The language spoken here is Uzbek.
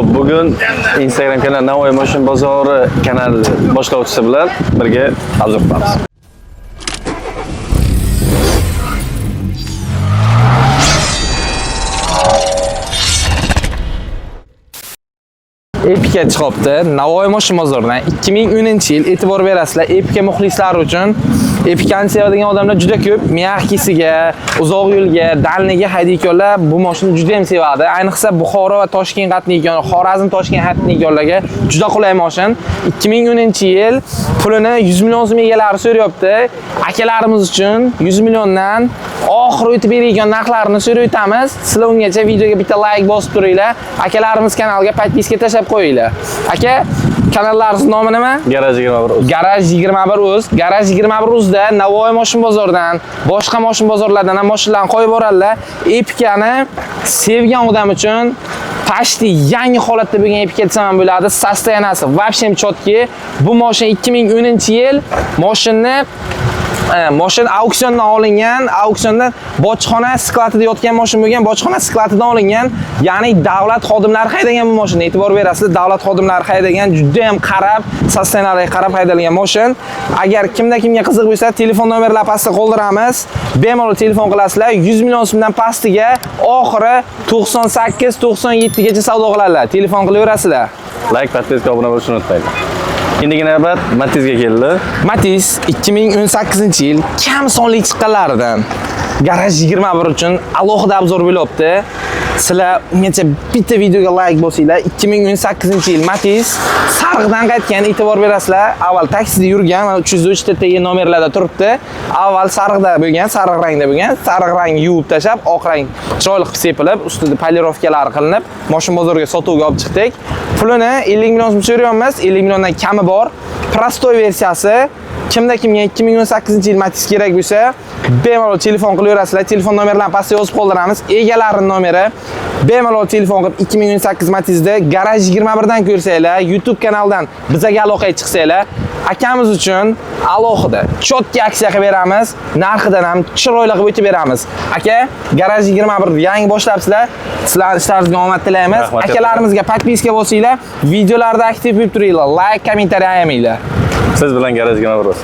Bugun Instagram kanal Navoiy Motion bozori kanal boshlovchisi bilan birga obzor qilamiz. Epica chiqibdi. Navoiy Motion bozoridan 2010-yil e'tibor berasizlar. Epica muxlislari uchun Epicani sevadigan odamlar juda ko'p. Miyaqisiga, uzoq yo'lga, dalniga haydayotganlar bu mashinani juda ham sevadi. Ayniqsa Buxoro va Toshkent qatnayotgan, Xorazm Toshkent qatnayotganlarga juda qulay mashin. 2010-yil pulini 100 million so'm egalari so'rayapti. Akalarimiz uchun 100 milliondan oxiri o'tib beradigan narxlarini so'rab o'tamiz. Sizlar ungacha videoga bitta like bosib turinglar. Akalarimiz kanalga podpiska tashlab qo'yinglar. Aka, kanallaringiz nomi nima? Garaj 21 uz. Garaj 21 uz. Garaj 21 uzda Navoiy Motion bozoridan, boshqa motion bozorlardan ham mashinalarni qo'yib boradilar. Epicani sevgan odam uchun почти yangi holatda bo'lgan Epica desam ham bo'ladi. Sostoyanasi вообще chotki. Bu mashina 2010-yil mashin auksiondan olingan, auksiondan bojxona skladida yotgan mashin bo'lgan, bojxona skladidan olingan. Ya'ni davlat xodimlari haydagan bu mashin. E'tibor berasizlar, davlat xodimlari haydagan, juda ham qarab, sostenariga qarab haydalgan mashin. Agar kimga qiziq bo'lsa, telefon nomerlar pastda qoldiramiz. Bemalol telefon qilasizlar. 100 million so'mdan pastiga oxiri 98-97 gacha savdo qiladilar. Telefon qilaverasizlar. Like, podpiska, obuna bo'lishni unutmanglar. Endigi navbat Matizga keldi. Matiz 2018-yil kam sonli chiqqanlaridan Garaj 21 uchun alohida obzor bo'lyapti. Sizlar ungacha bitta videoga like bosinglar. 2018-yil Matiz Sarg'dan qaytgan, e'tibor berasizlar. Avval taksida yurgan, 303 TTG nomerlarda turibdi. Avval Sarg'da bo'lgan, sariq rangda bo'lgan. Sariq rang yuvib tashab, oq rang chiroyli qilib sepilib, ustida polirovkalar qilinib, mashina bozoriga sotuvga olib chiqdik. Pulini 50 million so'm so'rayapmiz. 50 milliondan kami bor. Prostoy versiyasi. Kimga 2018-yil Matiz kerak bo'lsa, bemalol telefon qilaverasizlar. Telefon nomerlarini pastga yozib qoldiramiz. Egalarining nomeri. Bemalol telefon qilib 2018 Matizda Garaj 21 dan ko'rsanglar, YouTube kanaldan bizga aloqaga chiqsanglar, akamiz uchun alohida chotki aksiya qilib beramiz. Narxidan ham chiroyli qilib o'tib beramiz. Aka, Garaj 21 yangi boshlabsizlar. Sizlar ishlaringizga omad tilaymiz. Akalarimizga podpiska bosinglar, videolarda aktiv bo'lib turinglar, like, kommentariy ayamanglar. Siz bilan Garaj 21 uz.